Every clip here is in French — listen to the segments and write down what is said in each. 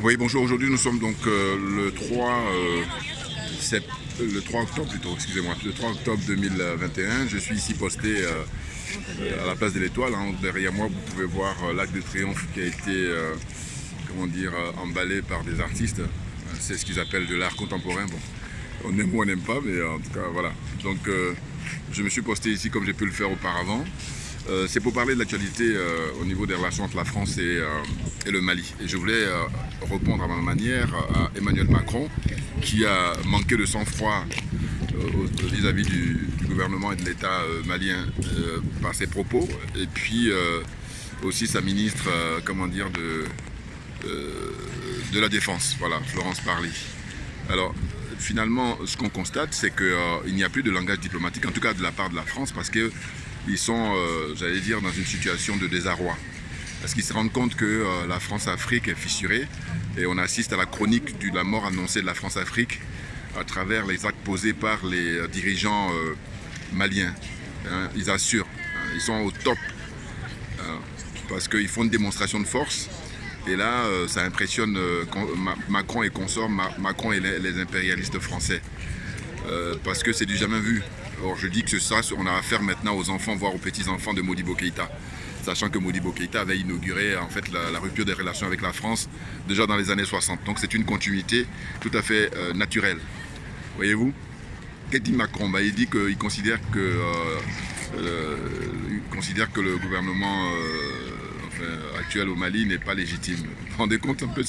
Oui, bonjour. Aujourd'hui, nous sommes donc le 3 octobre plutôt, excusez-moi, le 3 octobre 2021. Je suis ici posté à la place de l'Étoile. Hein. Derrière moi, vous pouvez voir l'Arc de Triomphe qui a été, emballé par des artistes. C'est ce qu'ils appellent de l'art contemporain. Bon, on aime ou on n'aime pas, mais en tout cas, voilà. Donc, je me suis posté ici comme j'ai pu le faire auparavant. C'est pour parler de l'actualité au niveau des relations entre la France et le Mali. Et je voulais répondre à ma manière à Emmanuel Macron, qui a manqué de sang-froid vis-à-vis du gouvernement et de l'État malien par ses propos. Et puis aussi sa ministre, de la Défense, voilà, Florence Parly. Alors, finalement, ce qu'on constate, c'est qu'il n'y a plus de langage diplomatique, en tout cas de la part de la France, parce qu'ils sont, j'allais dire, dans une situation de désarroi. Parce qu'ils se rendent compte que la France-Afrique est fissurée, et on assiste à la chronique de la mort annoncée de la France-Afrique à travers les actes posés par les dirigeants maliens. Hein, ils assurent, hein, ils sont au top, hein, parce qu'ils font une démonstration de force. Et là, ça impressionne Macron et consorts, Macron et les impérialistes français. Parce que c'est du jamais vu. Or, je dis que ça, on a affaire maintenant aux enfants, voire aux petits-enfants de Modibo Keïta. Sachant que Modibo Keïta avait inauguré en fait, la rupture des relations avec la France déjà dans les années 60. Donc c'est une continuité tout à fait naturelle. Voyez-vous? Qu'est-ce dit Macron? Il dit qu'il considère que le gouvernement actuel au Mali n'est pas légitime. Vous vous rendez compte un peu,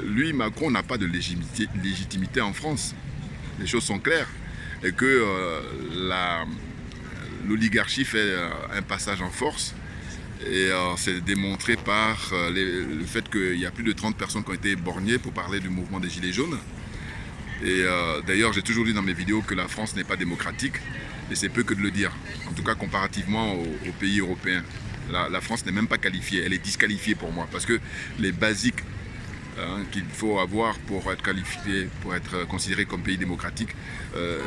lui, Macron, n'a pas de légitimité en France. Les choses sont claires. Et que l'oligarchie fait un passage en force. Et c'est démontré par le fait qu'il y a plus de 30 personnes qui ont été éborgnées pour parler du mouvement des Gilets jaunes. Et d'ailleurs, j'ai toujours dit dans mes vidéos que la France n'est pas démocratique. Et c'est peu que de le dire. En tout cas, comparativement aux pays européens. La France n'est même pas qualifiée. Elle est disqualifiée pour moi. Parce que les basiques qu'il faut avoir pour être qualifié, pour être considéré comme pays démocratique,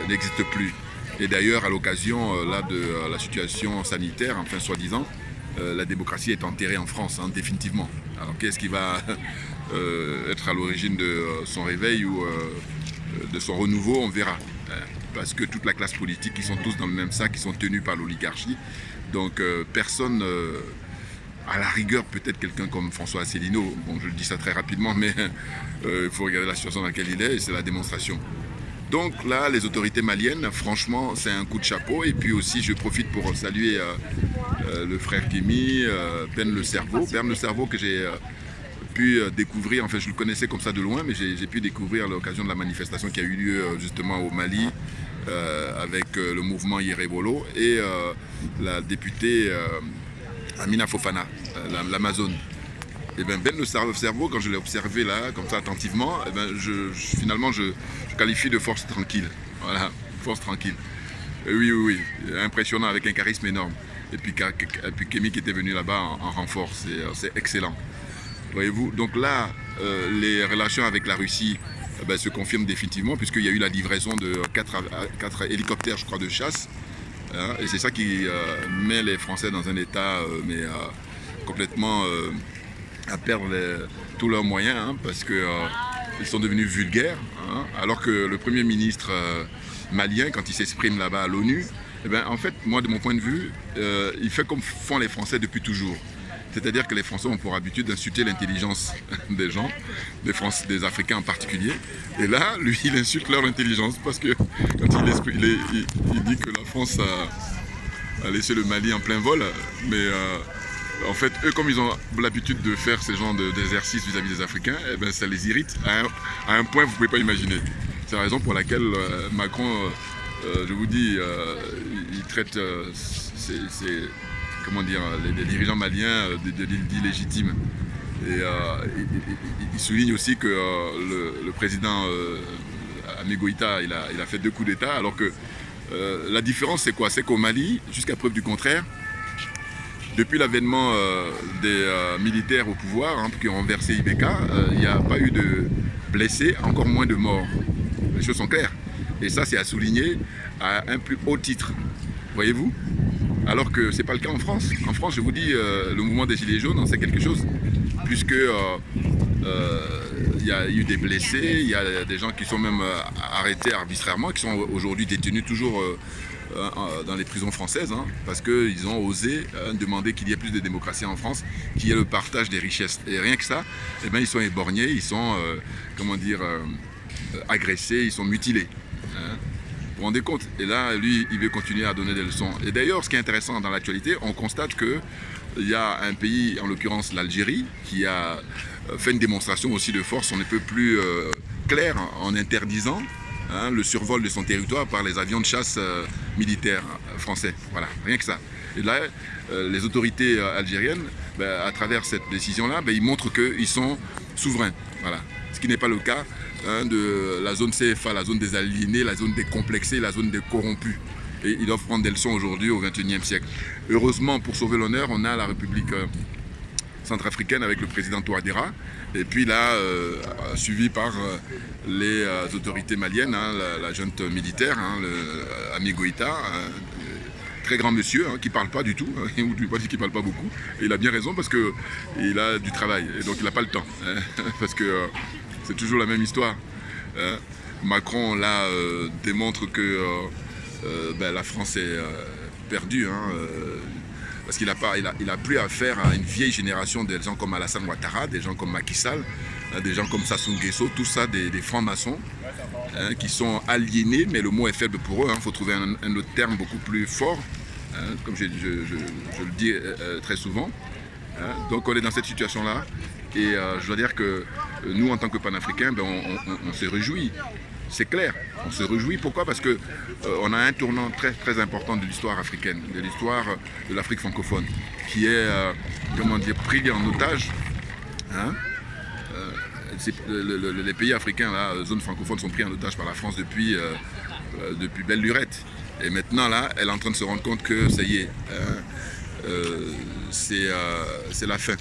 n'existent plus. Et d'ailleurs, à l'occasion de la situation sanitaire, enfin soi-disant, la démocratie est enterrée en France, hein, définitivement. Alors qu'est-ce qui va être à l'origine de son réveil ou de son renouveau, on verra. Parce que toute la classe politique, ils sont tous dans le même sac, ils sont tenus par l'oligarchie. Donc personne... à la rigueur, peut-être quelqu'un comme François Asselineau, bon, je le dis ça très rapidement, mais il faut regarder la situation dans laquelle il est, et c'est la démonstration. Donc là, les autorités maliennes, franchement, c'est un coup de chapeau. Et puis aussi, je profite pour saluer le frère Kémy, Ben Le Cerveau. Ben Le Cerveau que j'ai pu découvrir, enfin je le connaissais comme ça de loin, mais j'ai pu découvrir à l'occasion de la manifestation qui a eu lieu justement au Mali, avec le mouvement Yerebolo et la députée... Amina Fofana, l'Amazone. Et bien Le Cerveau, quand je l'ai observé là, comme ça attentivement, et finalement je qualifie de force tranquille. Voilà, force tranquille. Et oui, impressionnant avec un charisme énorme. Et puis Kémy qui était venu là-bas en renfort, c'est excellent. Voyez-vous, donc là, les relations avec la Russie se confirment définitivement, puisqu'il y a eu la livraison de 4 hélicoptères, je crois, de chasse. Et c'est ça qui met les Français dans un état complètement à perdre tous leurs moyens, hein, parce qu'ils sont devenus vulgaires, hein, alors que le Premier ministre malien, quand il s'exprime là-bas à l'ONU, en fait, moi de mon point de vue, il fait comme font les Français depuis toujours. C'est-à-dire que les Français ont pour habitude d'insulter l'intelligence des gens, des Africains en particulier. Et là, lui, il insulte leur intelligence parce que quand il dit que la France a laissé le Mali en plein vol, mais en fait, eux, comme ils ont l'habitude de faire ce genre d'exercice vis-à-vis des Africains, ça les irrite à un point que vous ne pouvez pas imaginer. C'est la raison pour laquelle Macron, je vous dis, il traite les dirigeants maliens d'illégitimes. Et il souligne aussi que le président Ami Goïta, il a fait 2 coups d'État, alors que la différence c'est quoi? C'est qu'au Mali, jusqu'à preuve du contraire, depuis l'avènement des militaires au pouvoir, hein, qui ont renversé Ibeka, il n'y a pas eu de blessés, encore moins de morts. Les choses sont claires. Et ça, c'est à souligner à un plus haut titre. Voyez-vous? Alors que ce n'est pas le cas en France. En France, je vous dis, le mouvement des Gilets jaunes, c'est quelque chose, puisque il y a eu des blessés, il y a des gens qui sont même arrêtés arbitrairement, qui sont aujourd'hui détenus toujours dans les prisons françaises, hein, parce qu'ils ont osé demander qu'il y ait plus de démocratie en France, qu'il y ait le partage des richesses. Et rien que ça, eh bien, ils sont éborgnés, ils sont, comment dire, agressés, ils sont mutilés. Hein. Vous vous rendez compte? Et là, lui, il veut continuer à donner des leçons. Et d'ailleurs, ce qui est intéressant dans l'actualité, on constate qu'il y a un pays, en l'occurrence l'Algérie, qui a fait une démonstration aussi de force, on ne peut plus clair, en interdisant le survol de son territoire par les avions de chasse militaires français. Voilà, rien que ça. Et là, les autorités algériennes, à travers cette décision-là, ils montrent qu'ils sont souverains. Voilà. Ce qui n'est pas le cas de la zone CFA, la zone des aliénés, la zone des complexés, la zone des corrompus. Et ils doivent prendre des leçons aujourd'hui au XXIe siècle. Heureusement, pour sauver l'honneur, on a la République centrafricaine avec le président Touadéra, et puis là, suivi par les autorités maliennes, la junte militaire, Ami Goïta, très grand monsieur, qui ne parle pas du tout, ou du pas dit qu'il ne parle pas beaucoup, et il a bien raison parce qu'il a du travail, et donc il n'a pas le temps, parce que c'est toujours la même histoire. Macron, là, démontre que la France est perdue, parce qu'il a plus affaire à une vieille génération de gens comme Alassane Ouattara, des gens comme Macky Sall, des gens comme Sassou Nguesso, tout ça, des francs-maçons, qui sont aliénés, mais le mot est faible pour eux, il faut trouver un autre terme beaucoup plus fort, comme je le dis très souvent. Donc on est dans cette situation-là, et je dois dire que nous, en tant que panafricains, on se réjouit. C'est clair, on se réjouit. Pourquoi? Parce qu'on a un tournant très, très important de l'histoire africaine, de l'histoire de l'Afrique francophone, qui est, comment dire, pris en otage. Les pays africains, la zone francophone, sont pris en otage par la France depuis belle lurette. Et maintenant, là, elle est en train de se rendre compte que ça y est, c'est la fin.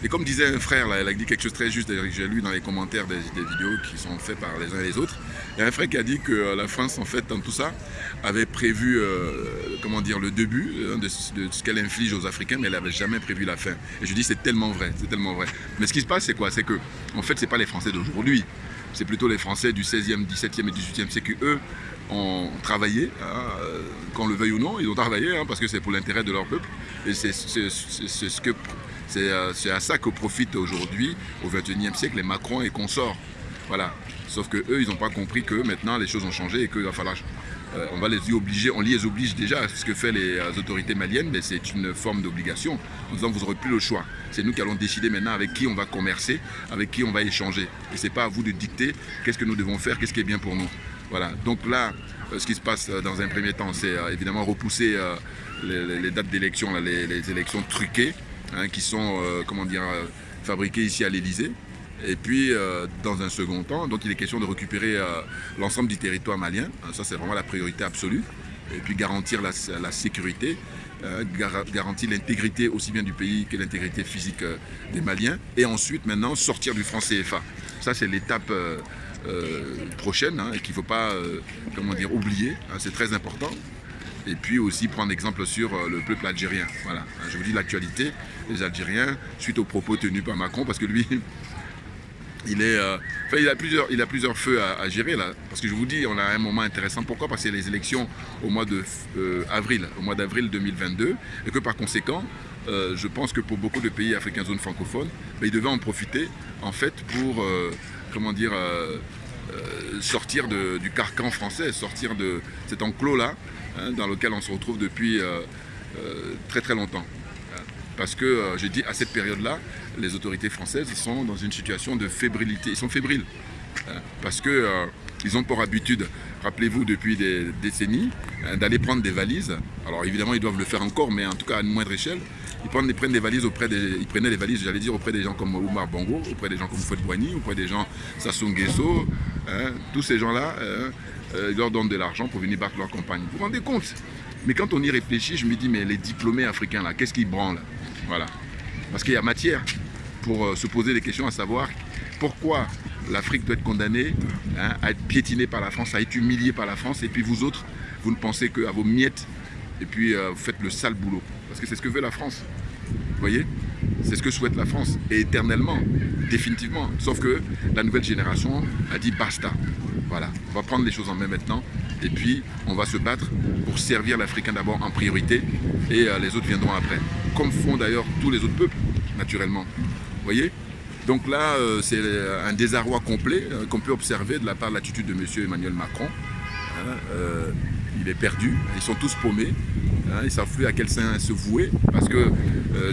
Et comme disait un frère, là, elle a dit quelque chose de très juste, que j'ai lu dans les commentaires des vidéos qui sont faites par les uns et les autres. Il y a un frère qui a dit que la France, en fait, dans tout ça, avait prévu, comment dire, le début de ce qu'elle inflige aux Africains, mais elle n'avait jamais prévu la fin. Et je dis, c'est tellement vrai, c'est tellement vrai. Mais ce qui se passe, c'est quoi? C'est que, en fait, c'est pas les Français d'aujourd'hui. C'est plutôt les Français du 16e, 17e et 18e siècle qui, eux, ont travaillé, qu'on le veuille ou non, ils ont travaillé, parce que c'est pour l'intérêt de leur peuple. Et c'est à ça que profitent aujourd'hui, au XXIe siècle, les Macron et consorts. Voilà. Sauf qu'eux, ils n'ont pas compris que maintenant les choses ont changé et qu'il va falloir. On va les y obliger, on les oblige déjà. Ce que font les autorités maliennes, mais c'est une forme d'obligation. En disant, vous n'aurez plus le choix. C'est nous qui allons décider maintenant avec qui on va commercer, avec qui on va échanger. Et ce n'est pas à vous de dicter qu'est-ce que nous devons faire, qu'est-ce qui est bien pour nous. Voilà. Donc là, ce qui se passe dans un premier temps, c'est évidemment repousser les dates d'élection, les élections truquées, qui sont comment dire, fabriquées ici à l'Elysée. Et puis, dans un second temps, donc il est question de récupérer l'ensemble du territoire malien. Ça, c'est vraiment la priorité absolue. Et puis garantir la sécurité, garantir l'intégrité aussi bien du pays que l'intégrité physique des Maliens. Et ensuite, maintenant, sortir du franc CFA. Ça, c'est l'étape prochaine, et qu'il ne faut pas comment dire, oublier. C'est très important. Et puis aussi prendre exemple sur le peuple algérien. Voilà. Je vous dis l'actualité, les Algériens, suite aux propos tenus par Macron, parce que lui, il a plusieurs feux à gérer là. Parce que je vous dis, on a un moment intéressant. Pourquoi? Parce que c'est les élections au mois d'avril 2022, et que par conséquent, je pense que pour beaucoup de pays africains, zone francophone, ils devaient en profiter en fait pour, comment dire, sortir du carcan français, sortir de cet enclos-là, dans lequel on se retrouve depuis très très longtemps. Parce que, je dis, à cette période-là, les autorités françaises sont dans une situation de fébrilité. Ils sont fébriles. Parce qu'ils ont pour habitude, rappelez-vous, depuis des décennies, d'aller prendre des valises. Alors évidemment, ils doivent le faire encore, mais en tout cas à une moindre échelle. Ils prennent des valises ils prenaient des valises, j'allais dire, auprès des gens comme Oumar Bongo, auprès des gens comme Houphouët-Boigny, auprès des gens Sassou Nguesso. Tous ces gens-là, ils leur donnent de l'argent pour venir battre leur campagne. Vous vous rendez compte? Mais quand on y réfléchit, je me dis, mais les diplômés africains, là, qu'est-ce qu'ils branlent? Voilà. Parce qu'il y a matière pour se poser des questions, à savoir pourquoi l'Afrique doit être condamnée à être piétinée par la France, à être humiliée par la France, et puis vous autres, vous ne pensez qu'à vos miettes et puis vous faites le sale boulot. Parce que c'est ce que veut la France. Vous voyez? C'est ce que souhaite la France, et éternellement, définitivement. Sauf que la nouvelle génération a dit basta. Voilà, on va prendre les choses en main maintenant, et puis on va se battre pour servir l'Africain d'abord en priorité, et les autres viendront après. Comme font d'ailleurs tous les autres peuples, naturellement. Vous voyez? Donc là, c'est un désarroi complet qu'on peut observer de la part de l'attitude de M. Emmanuel Macron. Il est perdu, ils sont tous paumés, ils ne savent plus à quel sein se vouer, parce que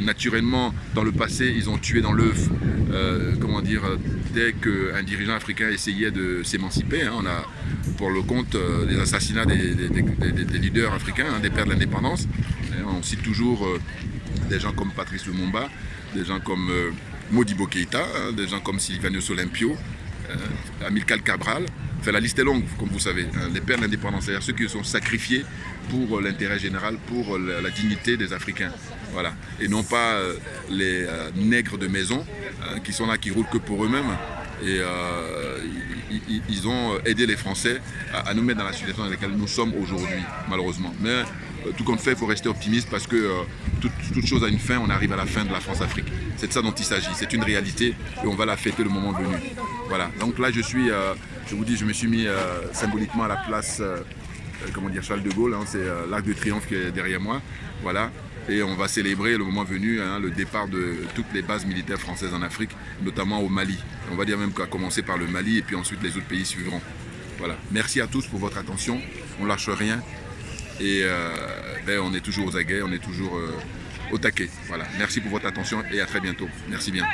naturellement, dans le passé, ils ont tué dans l'œuf, comment dire, dès qu'un dirigeant africain essayait de s'émanciper. On a, pour le compte, des assassinats des leaders africains, des pères de l'indépendance. On cite toujours des gens comme Patrice Lumumba, des gens comme Modibo Keïta, des gens comme Sylvanus Olympio, Amilcar Cabral. Enfin, la liste est longue, comme vous savez, les pères de l'indépendance, c'est-à-dire ceux qui se sont sacrifiés pour l'intérêt général, pour la dignité des Africains. Voilà. Et non pas les nègres de maison qui sont là, qui roulent que pour eux-mêmes. Et ils ont aidé les Français à nous mettre dans la situation dans laquelle nous sommes aujourd'hui, malheureusement. Mais tout compte fait, il faut rester optimiste parce que toute chose a une fin, on arrive à la fin de la France-Afrique. C'est de ça dont il s'agit, c'est une réalité et on va la fêter le moment venu. Voilà, donc là je vous dis, je me suis mis symboliquement à la place, comment dire, Charles de Gaulle, c'est l'Arc de Triomphe qui est derrière moi, voilà. Et on va célébrer le moment venu le départ de toutes les bases militaires françaises en Afrique, notamment au Mali. On va dire même qu'à commencer par le Mali et puis ensuite les autres pays suivront. Voilà, merci à tous pour votre attention, on lâche rien. Et on est toujours aux aguets, on est toujours au taquet. Voilà. Merci pour votre attention et à très bientôt. Merci bien.